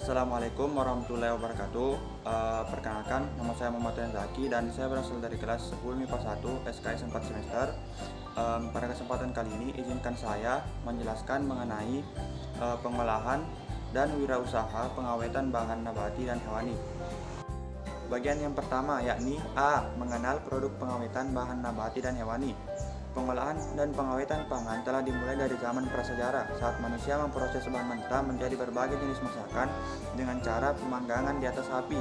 Assalamualaikum warahmatullahi wabarakatuh. Perkenalkan, nama saya Muhammad Zaki dan saya berasal dari kelas 10 MIPA 1 SKS 4 semester. Pada kesempatan kali ini izinkan saya menjelaskan mengenai pengolahan dan wirausaha pengawetan bahan nabati dan hewani. Bagian yang pertama yakni A. Mengenal produk pengawetan bahan nabati dan hewani. Pengolahan dan pengawetan pangan telah dimulai dari zaman prasejarah saat manusia memproses bahan mentah menjadi berbagai jenis masakan dengan cara pemanggangan di atas api,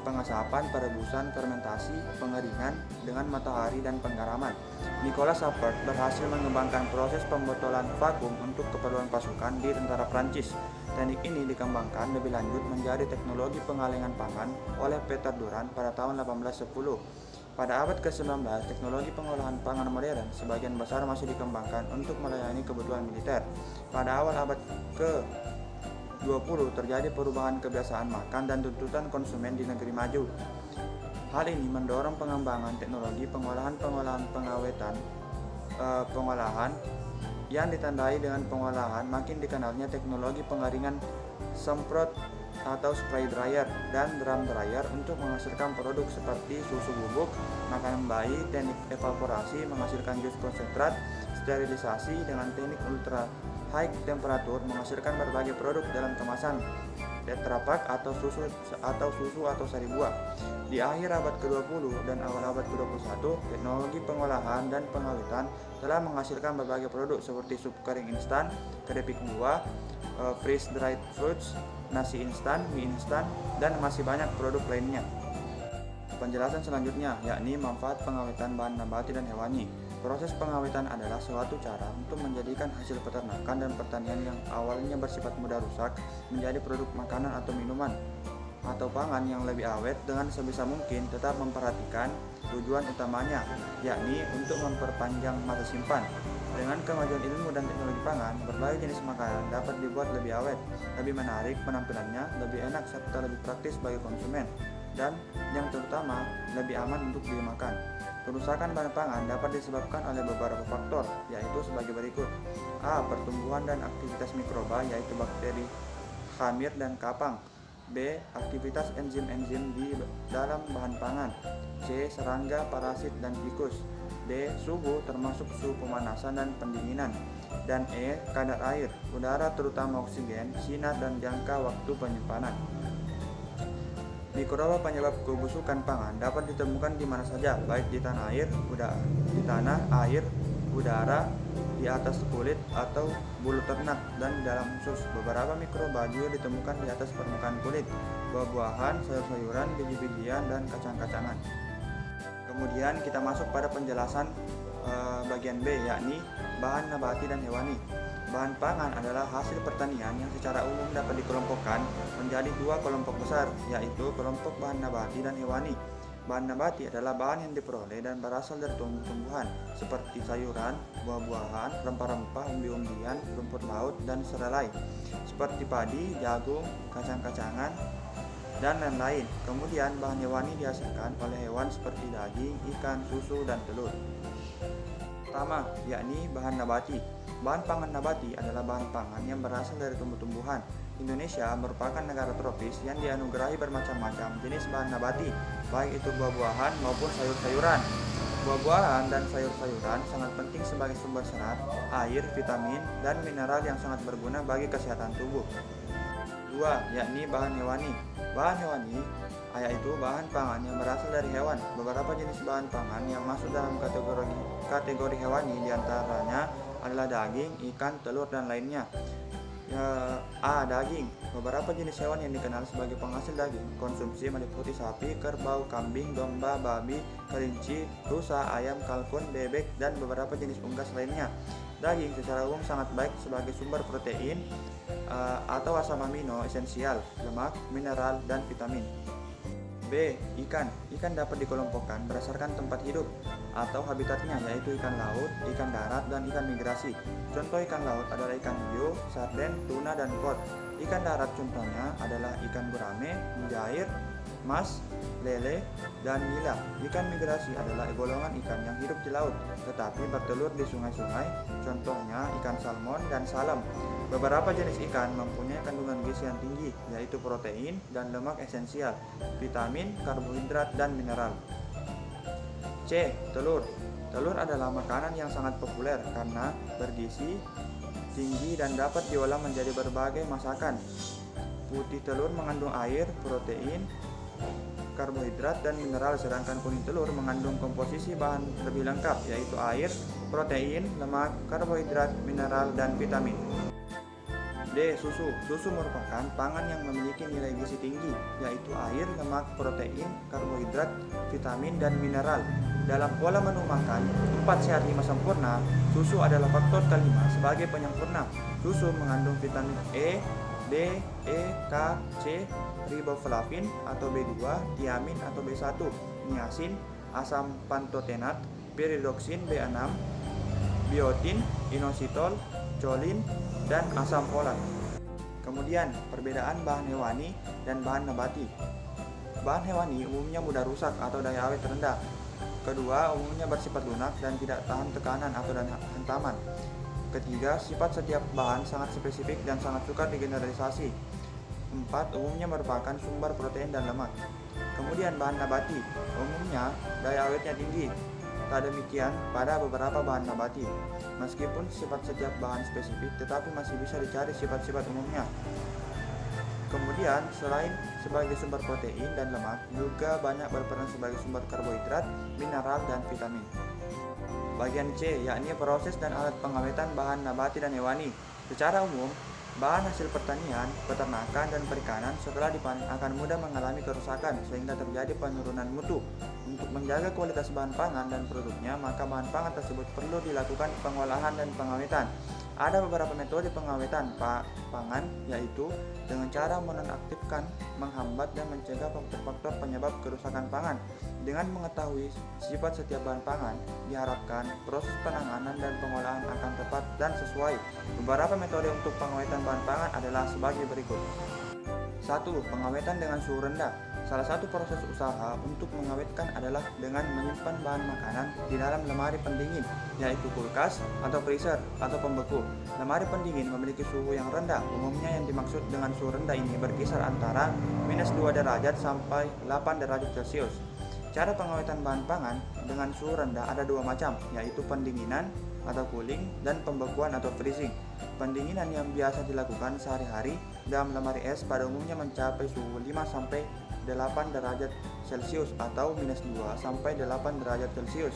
pengasapan, perebusan, fermentasi, pengeringan dengan matahari dan penggaraman. Nicolas Appert berhasil mengembangkan proses pembotolan vakum untuk keperluan pasukan di tentara Prancis. Teknik ini dikembangkan lebih lanjut menjadi teknologi pengalengan pangan oleh Peter Durand pada tahun 1810. Pada abad ke-19, teknologi pengolahan pangan modern sebagian besar masih dikembangkan untuk melayani kebutuhan militer. Pada awal abad ke-20 terjadi perubahan kebiasaan makan dan tuntutan konsumen di negeri maju. Hal ini mendorong pengembangan teknologi pengolahan pengolahan yang ditandai dengan pengolahan makin dikenalnya teknologi pengeringan semprot atau spray dryer dan drum dryer untuk menghasilkan produk seperti susu bubuk, makanan bayi, teknik evaporasi menghasilkan jus konsentrat, sterilisasi dengan teknik ultra high temperatur menghasilkan berbagai produk dalam kemasan Tetra Pak atau susu atau sari buah. Di akhir abad ke-20 dan awal abad ke-21, teknologi pengolahan dan pengawetan telah menghasilkan berbagai produk seperti sup kering instan, keripik buah, freeze dried fruits, nasi instan, mie instan, dan masih banyak produk lainnya. Penjelasan selanjutnya yakni manfaat pengawetan bahan nabati dan hewani. Proses pengawetan adalah suatu cara untuk menjadikan hasil peternakan dan pertanian yang awalnya bersifat mudah rusak menjadi produk makanan atau minuman atau pangan yang lebih awet dengan sebisa mungkin tetap memperhatikan tujuan utamanya, yakni untuk memperpanjang masa simpan. Dengan kemajuan ilmu dan teknologi pangan, berbagai jenis makanan dapat dibuat lebih awet, lebih menarik penampilannya, lebih enak serta lebih praktis bagi konsumen, dan yang terutama lebih aman untuk dimakan. Kerusakan bahan pangan dapat disebabkan oleh beberapa faktor, yaitu sebagai berikut. A. Pertumbuhan dan aktivitas mikroba, yaitu bakteri, khamir, dan kapang. B. Aktivitas enzim-enzim di dalam bahan pangan. C. Serangga, parasit, dan tikus. D. Suhu termasuk suhu pemanasan dan pendinginan. Dan E. Kadar air, udara terutama oksigen, sinar, dan jangka waktu penyimpanan. Mikroba penyebab kebusukan pangan dapat ditemukan di mana saja, baik di tanah air, udara, di atas kulit atau bulu ternak, dan di dalam usus. Beberapa mikroba juga ditemukan di atas permukaan kulit, buah-buahan, sayur-sayuran, biji-bijian, dan kacang-kacangan. Kemudian kita masuk pada penjelasan bagian B, yakni bahan nabati dan hewani. Bahan pangan adalah hasil pertanian yang secara umum dapat dikelompokkan menjadi dua kelompok besar, yaitu kelompok bahan nabati dan hewani. Bahan nabati adalah bahan yang diperoleh dan berasal dari tumbuh-tumbuhan seperti sayuran, buah-buahan, rempah-rempah, umbi-umbian, rumput laut, dan serelai seperti padi, jagung, kacang-kacangan, dan lain-lain. Kemudian bahan hewani dihasilkan oleh hewan seperti daging, ikan, susu, dan telur. Pertama, yakni bahan nabati. Bahan pangan nabati adalah bahan pangan yang berasal dari tumbuh-tumbuhan. Indonesia merupakan negara tropis yang dianugerahi bermacam-macam jenis bahan nabati, baik itu buah-buahan maupun sayur-sayuran. Buah-buahan dan sayur-sayuran sangat penting sebagai sumber serat, air, vitamin, dan mineral yang sangat berguna bagi kesehatan tubuh. 2. Yakni bahan hewani. Bahan hewani yaitu bahan pangan yang berasal dari hewan. Beberapa jenis bahan pangan yang masuk dalam kategori hewani diantaranya adalah daging, ikan, telur, dan lainnya. A. Daging. Beberapa jenis hewan yang dikenal sebagai penghasil daging konsumsi meliputi sapi, kerbau, kambing, domba, babi, kelinci, rusa, ayam, kalkun, bebek, dan beberapa jenis unggas lainnya. Daging secara umum sangat baik sebagai sumber protein atau asam amino esensial, lemak, mineral, dan vitamin. B. Ikan. Ikan dapat dikelompokkan berdasarkan tempat hidup atau habitatnya, yaitu ikan laut, ikan darat, dan ikan migrasi. Contoh ikan laut adalah ikan hiu, sarden, tuna, dan kod. Ikan darat contohnya adalah ikan gurame, mujair, mas, lele, dan nila. Ikan migrasi adalah golongan ikan yang hidup di laut, tetapi bertelur di sungai-sungai, contohnya ikan salmon dan salam. Beberapa jenis ikan mempunyai kandungan gizi yang tinggi, yaitu protein dan lemak esensial, vitamin, karbohidrat, dan mineral. C. Telur. Telur adalah makanan yang sangat populer karena bergizi tinggi dan dapat diolah menjadi berbagai masakan. Putih telur mengandung air, protein, karbohidrat, dan mineral, sedangkan kuning telur mengandung komposisi bahan lebih lengkap, yaitu air, protein, lemak, karbohidrat, mineral, dan vitamin. D. Susu. Susu merupakan pangan yang memiliki nilai gizi tinggi, yaitu air, lemak, protein, karbohidrat, vitamin, dan mineral. Dalam pola menu makan 4 sehat 5 sempurna, susu adalah faktor kelima sebagai penyempurna. Susu mengandung vitamin E, D, E, K, C, riboflavin atau B2, tiamin atau B1, niacin, asam pantotenat, piridoksin B6, biotin, inositol, choline, dan asam folat. Kemudian, perbedaan bahan hewani dan bahan nabati. Bahan hewani umumnya mudah rusak atau daya awet rendah. Kedua, umumnya bersifat lunak dan tidak tahan tekanan atau hantaman. Ketiga, sifat setiap bahan sangat spesifik dan sangat sukar digeneralisasi. 4. Umumnya merupakan sumber protein dan lemak. Kemudian bahan nabati, umumnya daya awetnya tinggi. Tak demikian pada beberapa bahan nabati. Meskipun sifat setiap bahan spesifik, tetapi masih bisa dicari sifat-sifat umumnya. Kemudian, selain sebagai sumber protein dan lemak, juga banyak berperan sebagai sumber karbohidrat, mineral, dan vitamin. Bagian C, yakni proses dan alat pengawetan bahan nabati dan hewani. Secara umum, bahan hasil pertanian, peternakan, dan perikanan setelah dipanen akan mudah mengalami kerusakan sehingga terjadi penurunan mutu. Untuk menjaga kualitas bahan pangan dan produknya, maka bahan pangan tersebut perlu dilakukan pengolahan dan pengawetan. Ada beberapa metode pengawetan pangan, yaitu dengan cara menonaktifkan, menghambat, dan mencegah faktor-faktor penyebab kerusakan pangan. Dengan mengetahui sifat setiap bahan pangan, diharapkan proses penanganan dan pengolahan akan tepat dan sesuai. Beberapa metode untuk pengawetan bahan pangan adalah sebagai berikut. 1. Pengawetan dengan suhu rendah. Salah satu proses usaha untuk mengawetkan adalah dengan menyimpan bahan makanan di dalam lemari pendingin, yaitu kulkas atau freezer atau pembeku. Lemari pendingin memiliki suhu yang rendah. Umumnya yang dimaksud dengan suhu rendah ini berkisar antara -2 derajat sampai 8 derajat Celcius. Cara pengawetan bahan pangan dengan suhu rendah ada dua macam, yaitu pendinginan atau cooling dan pembekuan atau freezing. Pendinginan yang biasa dilakukan sehari-hari dalam lemari es pada umumnya mencapai suhu 5-8 derajat Celcius atau -2 sampai 8 derajat Celcius.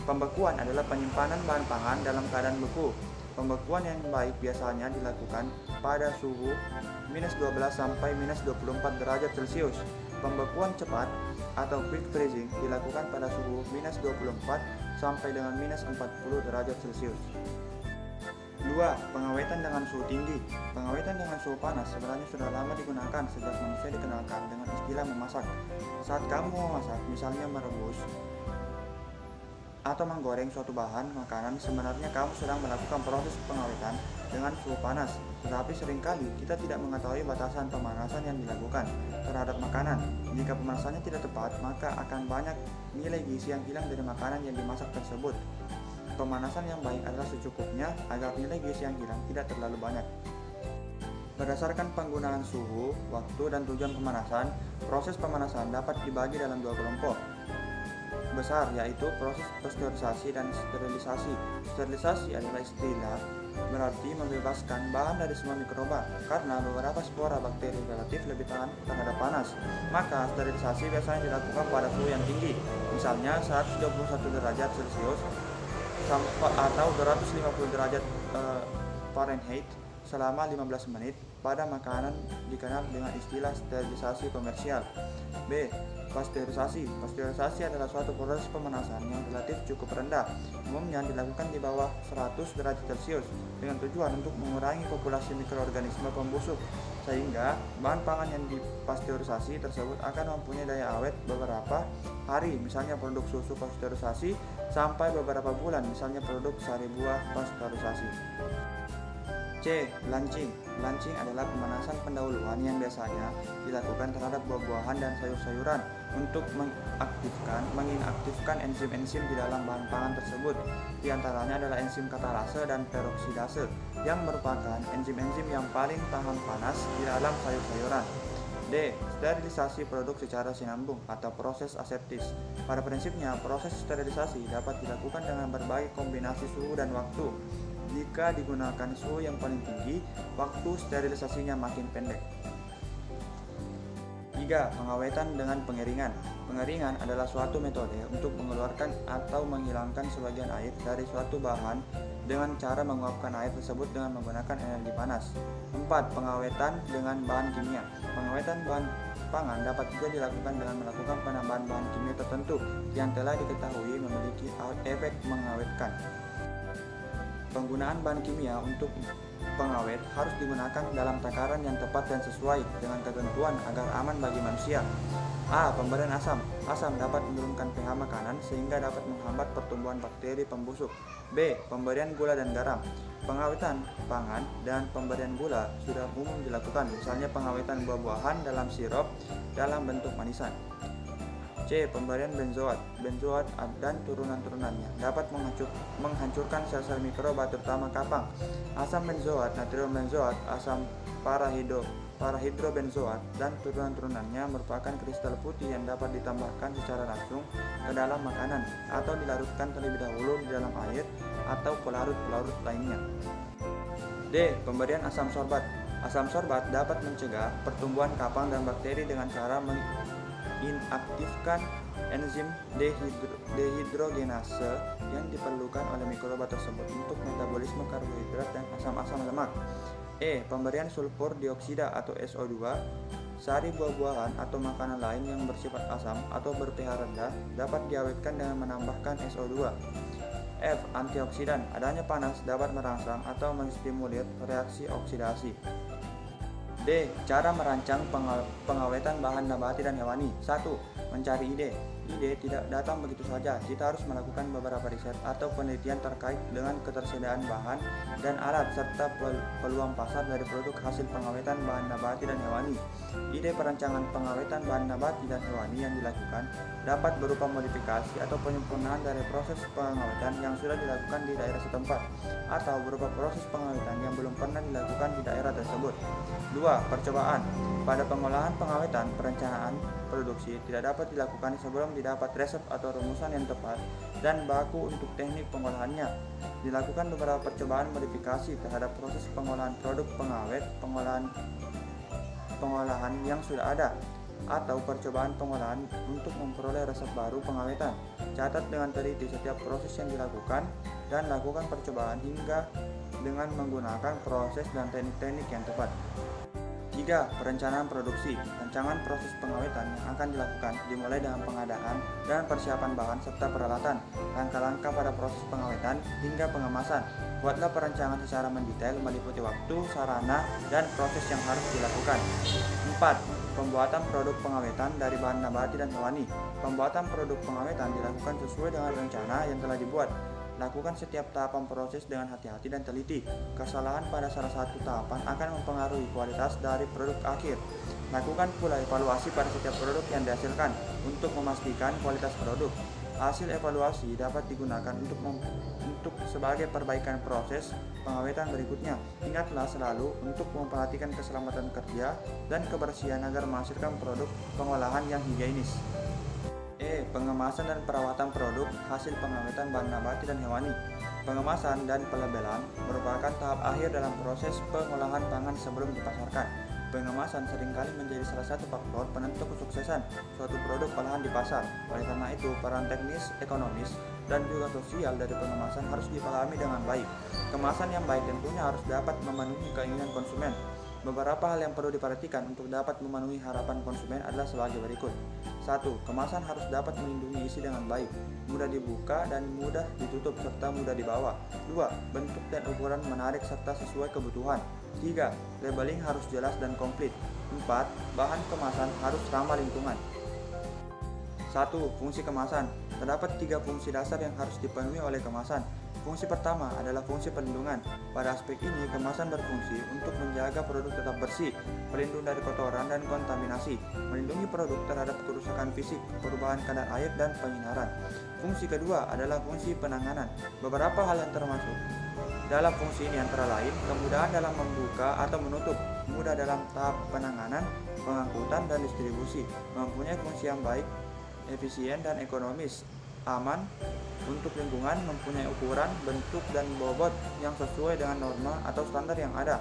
Pembekuan adalah penyimpanan bahan pangan dalam keadaan beku. Pembekuan yang baik biasanya dilakukan pada suhu -12 sampai -24 derajat Celcius. Pembekuan cepat atau quick freezing dilakukan pada suhu -24 sampai dengan -40 derajat Celcius. 2. Pengawetan dengan suhu tinggi. Pengawetan dengan suhu panas sebenarnya sudah lama digunakan sejak manusia dikenalkan dengan istilah memasak. Saat kamu memasak, misalnya merebus atau menggoreng suatu bahan makanan, sebenarnya kamu sedang melakukan proses pengawetan dengan suhu panas. Tetapi seringkali kita tidak mengetahui batasan pemanasan yang dilakukan terhadap makanan. Jika pemanasannya tidak tepat, maka akan banyak nilai gizi yang hilang dari makanan yang dimasak tersebut. Pemanasan yang baik adalah secukupnya agar nilai gizi yang hilang tidak terlalu banyak. Berdasarkan penggunaan suhu, waktu, dan tujuan pemanasan, proses pemanasan dapat dibagi dalam dua kelompok besar, yaitu proses pasteurisasi dan sterilisasi. Sterilisasi adalah istilah berarti membebaskan bahan dari semua mikroba, karena beberapa spora bakteri relatif lebih tahan terhadap panas. Maka sterilisasi biasanya dilakukan pada suhu yang tinggi, misalnya 121 derajat Celcius atau 250 derajat Fahrenheit selama 15 menit. Pada makanan dikenal dengan istilah sterilisasi komersial. B. Pasteurisasi. Pasteurisasi adalah suatu proses pemanasan yang relatif cukup rendah, umumnya dilakukan di bawah 100 derajat Celcius dengan tujuan untuk mengurangi populasi mikroorganisme pembusuk, sehingga bahan pangan yang dipasteurisasi tersebut akan mempunyai daya awet beberapa hari, misalnya produk susu pasteurisasi, sampai beberapa bulan, misalnya produk sari buah pasteurisasi. C. C. Blanching. Blanching adalah pemanasan pendahuluan yang biasanya dilakukan terhadap buah-buahan dan sayur-sayuran untuk menginaktifkan enzim-enzim di dalam bahan pangan tersebut. Di antaranya adalah enzim katalase dan peroksidase yang merupakan enzim-enzim yang paling tahan panas di dalam sayur-sayuran. D. Sterilisasi produk secara sinambung atau proses aseptis. Pada prinsipnya, proses sterilisasi dapat dilakukan dengan berbagai kombinasi suhu dan waktu. Jika digunakan suhu yang paling tinggi, waktu sterilisasinya makin pendek. 3. Pengawetan dengan pengeringan. Pengeringan adalah suatu metode untuk mengeluarkan atau menghilangkan sebagian air dari suatu bahan dengan cara menguapkan air tersebut dengan menggunakan energi panas. 4. Pengawetan dengan bahan kimia. Pengawetan bahan pangan dapat juga dilakukan dengan melakukan penambahan bahan kimia tertentu yang telah diketahui memiliki efek mengawetkan. Penggunaan bahan kimia untuk pengawet harus digunakan dalam takaran yang tepat dan sesuai dengan ketentuan agar aman bagi manusia. A. Pemberian asam. Asam dapat menurunkan pH makanan sehingga dapat menghambat pertumbuhan bakteri pembusuk. B. Pemberian gula dan garam. Pengawetan pangan dan pemberian gula sudah umum dilakukan, misalnya pengawetan buah-buahan dalam sirup dalam bentuk manisan. C. Pemberian benzoat. Benzoat dan turunan-turunannya dapat menghancurkan sel-sel mikroba terutama kapang. Asam benzoat, natrium benzoat, asam parahidrobenzoat dan turunan-turunannya merupakan kristal putih yang dapat ditambahkan secara langsung ke dalam makanan atau dilarutkan terlebih dahulu di dalam air atau pelarut-pelarut lainnya. D. Pemberian asam sorbat. Asam sorbat dapat mencegah pertumbuhan kapang dan bakteri dengan cara inaktifkan enzim dehidrogenase yang diperlukan oleh mikroba tersebut untuk metabolisme karbohidrat dan asam-asam lemak. E. Pemberian sulfur dioksida atau SO2. Sari buah-buahan atau makanan lain yang bersifat asam atau ber-pH rendah dapat diawetkan dengan menambahkan SO2. F. Antioksidan. Adanya panas dapat merangsang atau menstimulir reaksi oksidasi. D. Cara merancang pengawetan bahan nabati dan hewani. 1. Mencari ide. Ide tidak datang begitu saja. Kita harus melakukan beberapa riset atau penelitian terkait dengan ketersediaan bahan dan alat serta peluang pasar dari produk hasil pengawetan bahan nabati dan hewani. Ide perancangan pengawetan bahan nabati dan hewani yang dilakukan dapat berupa modifikasi atau penyempurnaan dari proses pengawetan yang sudah dilakukan di daerah setempat atau berupa proses pengawetan yang belum pernah dilakukan di daerah tersebut. 2. Percobaan. Pada pengolahan pengawetan, perencanaan produksi tidak dapat dilakukan sebelum didapat resep atau rumusan yang tepat dan baku untuk teknik pengolahannya. Dilakukan beberapa percobaan modifikasi terhadap proses pengolahan produk pengawet, pengolahan yang sudah ada, atau percobaan pengolahan untuk memperoleh resep baru pengawetan. Catat dengan teliti setiap proses yang dilakukan dan lakukan percobaan hingga dengan menggunakan proses dan teknik-teknik yang tepat. 3. Perencanaan produksi. Rancangan proses pengawetan yang akan dilakukan dimulai dengan pengadaan dan persiapan bahan serta peralatan, langkah-langkah pada proses pengawetan hingga pengemasan. Buatlah perencanaan secara mendetail meliputi waktu, sarana, dan proses yang harus dilakukan. 4. Pembuatan produk pengawetan dari bahan nabati dan hewani. Pembuatan produk pengawetan dilakukan sesuai dengan rencana yang telah dibuat. Lakukan setiap tahapan proses dengan hati-hati dan teliti. Kesalahan pada salah satu tahapan akan mempengaruhi kualitas dari produk akhir. Lakukan pula evaluasi pada setiap produk yang dihasilkan untuk memastikan kualitas produk. Hasil evaluasi dapat digunakan untuk sebagai perbaikan proses pengawetan berikutnya. Ingatlah selalu untuk memperhatikan keselamatan kerja dan kebersihan agar menghasilkan produk pengolahan yang higienis. E. Pengemasan dan perawatan produk hasil pengawetan bahan nabati dan hewani. Pengemasan dan pelabelan merupakan tahap akhir dalam proses pengolahan pangan sebelum dipasarkan. Pengemasan seringkali menjadi salah satu faktor penentu kesuksesan suatu produk olahan di pasar. Oleh karena itu, peran teknis, ekonomis, dan juga sosial dari pengemasan harus dipahami dengan baik. Kemasan yang baik tentunya harus dapat memenuhi keinginan konsumen. Beberapa hal yang perlu diperhatikan untuk dapat memenuhi harapan konsumen adalah sebagai berikut. 1. Kemasan harus dapat melindungi isi dengan baik, mudah dibuka dan mudah ditutup serta mudah dibawa. 2. Bentuk dan ukuran menarik serta sesuai kebutuhan. 3. Labeling harus jelas dan komplit. 4. Bahan kemasan harus ramah lingkungan. 1. Fungsi kemasan. Terdapat 3 fungsi dasar yang harus dipenuhi oleh kemasan. Fungsi pertama adalah fungsi perlindungan. Pada aspek ini, kemasan berfungsi untuk menjaga produk tetap bersih, pelindung dari kotoran dan kontaminasi, melindungi produk terhadap kerusakan fisik, perubahan kadar air, dan penyinaran. Fungsi kedua adalah fungsi penanganan. Beberapa hal yang termasuk dalam fungsi ini antara lain, kemudahan dalam membuka atau menutup, mudah dalam tahap penanganan, pengangkutan, dan distribusi, mempunyai fungsi yang baik, efisien, dan ekonomis, aman untuk lingkungan, mempunyai ukuran, bentuk, dan bobot yang sesuai dengan norma atau standar yang ada,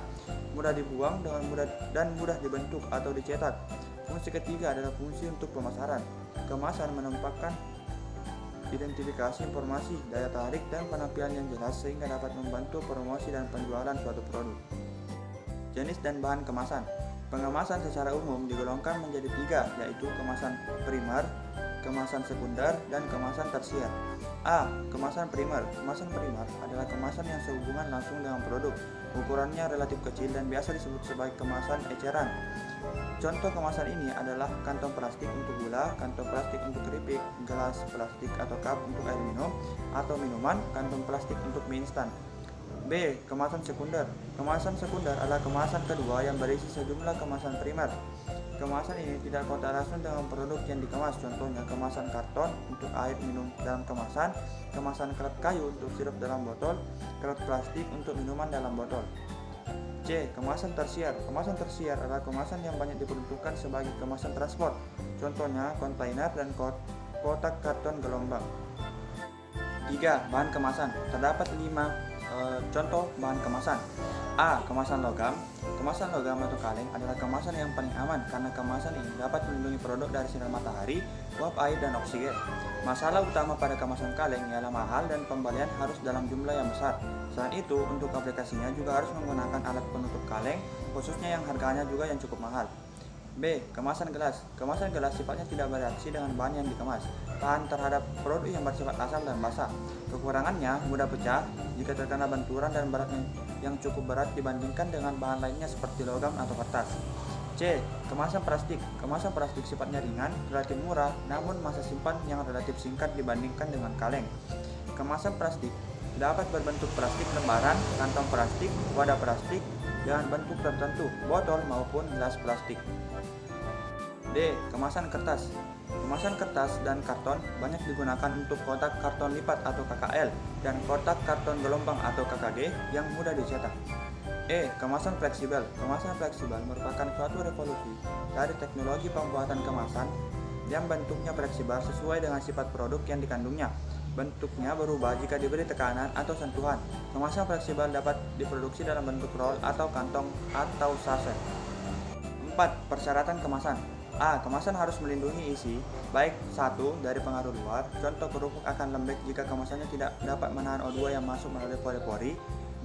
mudah dibuang dan mudah dibentuk atau dicetak. Fungsi ketiga adalah fungsi untuk pemasaran. Kemasan menempatkan identifikasi informasi, daya tarik, dan penampilan yang jelas sehingga dapat membantu promosi dan penjualan suatu produk. Jenis dan bahan kemasan. Pengemasan secara umum digolongkan menjadi 3, yaitu kemasan primer, kemasan sekunder, dan kemasan tersier. A. Kemasan primer. Kemasan primer adalah kemasan yang sehubungan langsung dengan produk. Ukurannya relatif kecil dan biasa disebut sebagai kemasan eceran. Contoh kemasan ini adalah kantong plastik untuk gula, kantong plastik untuk keripik, gelas plastik atau cup untuk air minum atau minuman, kantong plastik untuk mie instan. B. Kemasan sekunder. Kemasan sekunder adalah kemasan kedua yang berisi sejumlah kemasan primer. Kemasan ini tidak kontak langsung dengan produk yang dikemas, contohnya kemasan karton untuk air minum dalam kemasan, kemasan kerat kayu untuk sirup dalam botol, kerat plastik untuk minuman dalam botol. C. Kemasan tersier. Kemasan tersier adalah kemasan yang banyak diperuntukkan sebagai kemasan transport, contohnya kontainer dan kotak karton gelombang. 3. Bahan kemasan. Terdapat 5 contoh bahan kemasan. A. Kemasan logam. Kemasan logam atau kaleng adalah kemasan yang paling aman karena kemasan ini dapat melindungi produk dari sinar matahari, uap air, dan oksigen. Masalah utama pada kemasan kaleng ialah mahal dan pembelian harus dalam jumlah yang besar. Selain itu, untuk aplikasinya juga harus menggunakan alat penutup kaleng, khususnya yang harganya juga yang cukup mahal. B. Kemasan gelas. Kemasan gelas sifatnya tidak bereaksi dengan bahan yang dikemas, tahan terhadap produk yang bersifat asam dan basa. Kekurangannya mudah pecah jika terkena benturan dan beratnya yang cukup berat dibandingkan dengan bahan lainnya seperti logam atau kertas. C. Kemasan plastik. Kemasan plastik sifatnya ringan, relatif murah, namun masa simpan yang relatif singkat dibandingkan dengan kaleng. Kemasan plastik dapat berbentuk plastik lembaran, kantong plastik, wadah plastik dengan bentuk tertentu, botol maupun gelas plastik. D. Kemasan kertas. Kemasan kertas dan karton banyak digunakan untuk kotak karton lipat atau KKL dan kotak karton gelombang atau KKG yang mudah dicetak. E. Kemasan fleksibel. Kemasan fleksibel merupakan suatu revolusi dari teknologi pembuatan kemasan yang bentuknya fleksibel sesuai dengan sifat produk yang dikandungnya. Bentuknya berubah jika diberi tekanan atau sentuhan. Kemasan fleksibel dapat diproduksi dalam bentuk roll atau kantong atau sachet. 4. Persyaratan kemasan. A. Kemasan harus melindungi isi, baik 1. Dari pengaruh luar, contoh kerupuk akan lembek jika kemasannya tidak dapat menahan O2 yang masuk melalui pori-pori.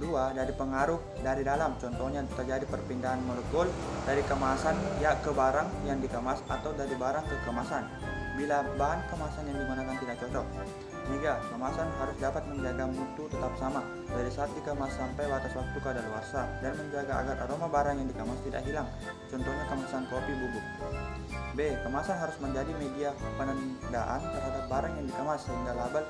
2. Dari pengaruh dari dalam, contohnya terjadi perpindahan molekul dari kemasan ke barang yang dikemas atau dari barang ke kemasan bila bahan kemasan yang digunakan tidak cocok. 3. Kemasan harus dapat menjaga mutu tetap sama dari saat dikemas sampai batas waktu kadaluarsa dan menjaga agar aroma barang yang dikemas tidak hilang, contohnya kemasan kopi bubuk. B. Kemasan harus menjadi media penandaan terhadap barang yang dikemas sehingga label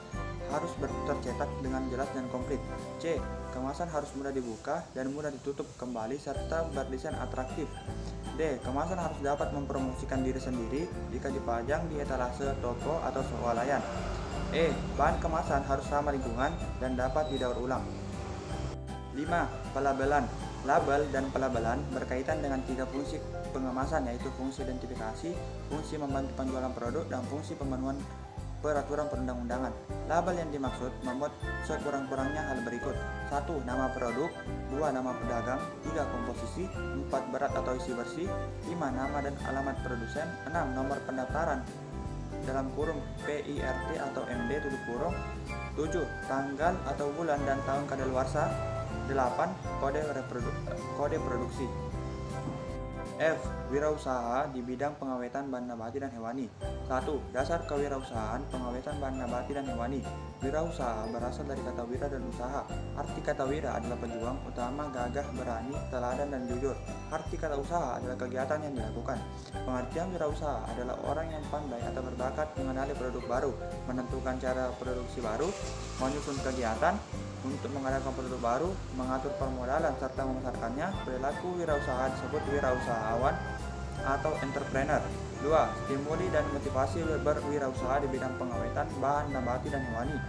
harus tercetak dengan jelas dan komplit. C. Kemasan harus mudah dibuka dan mudah ditutup kembali serta berdesain atraktif. D. Kemasan harus dapat mempromosikan diri sendiri jika dipajang di etalase toko atau swalayan. E. Bahan kemasan harus ramah lingkungan dan dapat didaur ulang. 5. Pelabelan. Label dan pelabelan berkaitan dengan 3 fungsi pengemasan, yaitu fungsi identifikasi, fungsi membantu penjualan produk, dan fungsi pemenuhan peraturan perundang-undangan. Label yang dimaksud memuat sekurang-kurangnya hal berikut: 1. Nama produk. 2. Nama pedagang. 3. Komposisi. 4. Berat atau isi bersih. 5. Nama dan alamat produsen. 6. Nomor pendaftaran dalam kurung PIRT atau MD tutup kurung. 7. Tanggal atau bulan dan tahun kadaluarsa. 8. Kode produksi. F. Wirausaha di bidang pengawetan bahan nabati dan hewani. 1. Dasar kewirausahaan pengawetan bahan nabati dan hewani. Wirausaha berasal dari kata wira dan usaha. Arti kata wira adalah pejuang, utama, gagah, berani, teladan, dan jujur. Arti kata usaha adalah kegiatan yang dilakukan. Pengertian wirausaha adalah orang yang pandai atau berbakat mengenali produk baru, menentukan cara produksi baru, menyusun kegiatan, Untuk mengadakan produk baru, mengatur permodalan serta memasarkannya, perilaku wirausaha disebut wirausahawan atau entrepreneur. 2. Stimuli dan motivasi berwirausaha di bidang pengawetan bahan nabati dan hewani.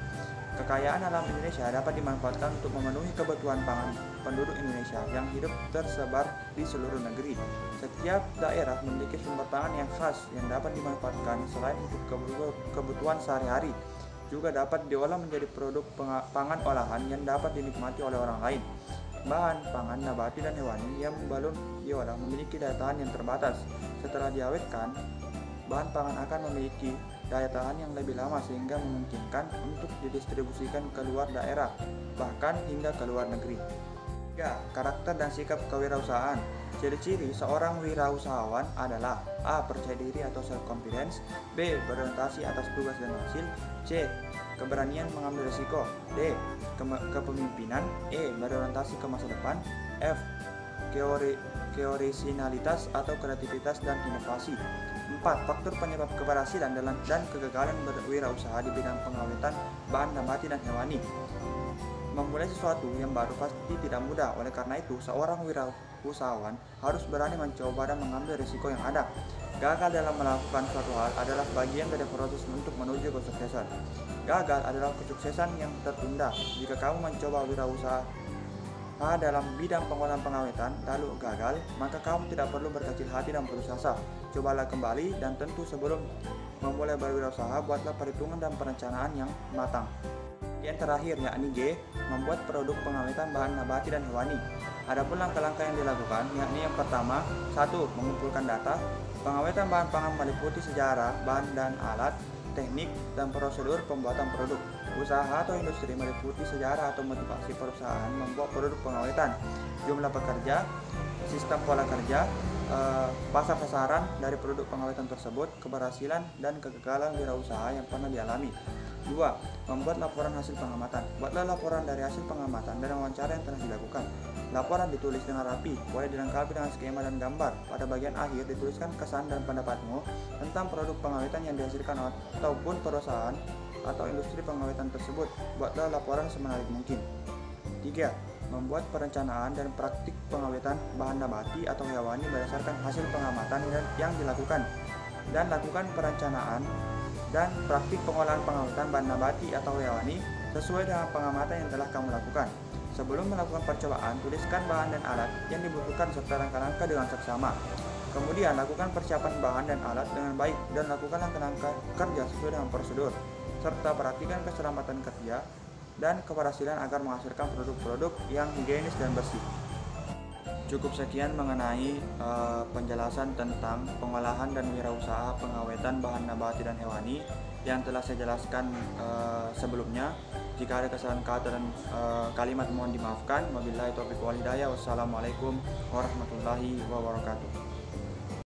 Kekayaan alam Indonesia dapat dimanfaatkan untuk memenuhi kebutuhan pangan penduduk Indonesia yang hidup tersebar di seluruh negeri. Setiap daerah memiliki sumber pangan yang khas yang dapat dimanfaatkan selain untuk kebutuhan sehari-hari, juga dapat diolah menjadi produk pangan olahan yang dapat dinikmati oleh orang lain. Bahan pangan nabati dan hewani yang belum diolah memiliki daya tahan yang terbatas. Setelah diawetkan, bahan pangan akan memiliki daya tahan yang lebih lama sehingga memungkinkan untuk didistribusikan ke luar daerah, bahkan hingga ke luar negeri. 3. Karakter dan sikap kewirausahaan. Ciri-ciri seorang wirausahawan adalah A. Percaya diri atau self-confidence, B. Berorientasi atas tugas dan hasil, C. Keberanian mengambil risiko, D. Kepemimpinan, E. Berorientasi ke masa depan, F. Keorisinalitas atau kreativitas dan inovasi. 4. Faktor penyebab keberhasilan dan kegagalan berwirausaha di bidang pengawetan bahan nabati dan hewani. Memulai sesuatu yang baru pasti tidak mudah, oleh karena itu seorang wirausahawan harus berani mencoba dan mengambil risiko yang ada. Gagal dalam melakukan suatu hal adalah bagian dari proses untuk menuju kesuksesan. Gagal adalah kesuksesan yang tertunda. Jika kamu mencoba wirausaha dalam bidang pengolahan pengawetan lalu gagal, maka kamu tidak perlu berkecil hati dan putus asa. Cobalah kembali, dan tentu sebelum memulai berwirausaha buatlah perhitungan dan perencanaan yang matang. Yang terakhir yakni G, membuat produk pengawetan bahan nabati dan hewani. Adapun langkah-langkah yang dilakukan yakni yang pertama, 1. Mengumpulkan data. Pengawetan bahan pangan meliputi sejarah, bahan dan alat, teknik, dan prosedur pembuatan produk. Usaha atau industri meliputi sejarah atau motivasi perusahaan membuat produk pengawetan, jumlah pekerja, sistem pola kerja, pasar sasaran dari produk pengawetan tersebut, keberhasilan dan kegagalan wirausaha yang pernah dialami. 2. Membuat laporan hasil pengamatan. Buatlah laporan dari hasil pengamatan dan wawancara yang telah dilakukan. Laporan ditulis dengan rapi, boleh dilengkapi dengan skema dan gambar. Pada bagian akhir dituliskan kesan dan pendapatmu tentang produk pengawetan yang dihasilkan ataupun perusahaan atau industri pengawetan tersebut. Buatlah laporan semenarik mungkin. 3. Membuat perencanaan dan praktik pengawetan bahan nabati atau hewani berdasarkan hasil pengamatan yang dilakukan, dan lakukan perencanaan dan praktik pengolahan pengawetan bahan nabati atau hewani sesuai dengan pengamatan yang telah kamu lakukan. Sebelum melakukan percobaan, tuliskan bahan dan alat yang dibutuhkan serta langkah-langkah dengan seksama. Kemudian lakukan persiapan bahan dan alat dengan baik dan lakukan langkah-langkah kerja sesuai dengan prosedur, serta perhatikan keselamatan kerja dan keberhasilan agar menghasilkan produk-produk yang higienis dan bersih. Cukup sekian mengenai penjelasan tentang pengolahan dan wirausaha pengawetan bahan nabati dan hewani yang telah saya jelaskan sebelumnya. Jika ada kesalahan kata dan kalimat mohon dimaafkan. Wabillahi taufiq wal hidayah. Wassalamualaikum warahmatullahi wabarakatuh.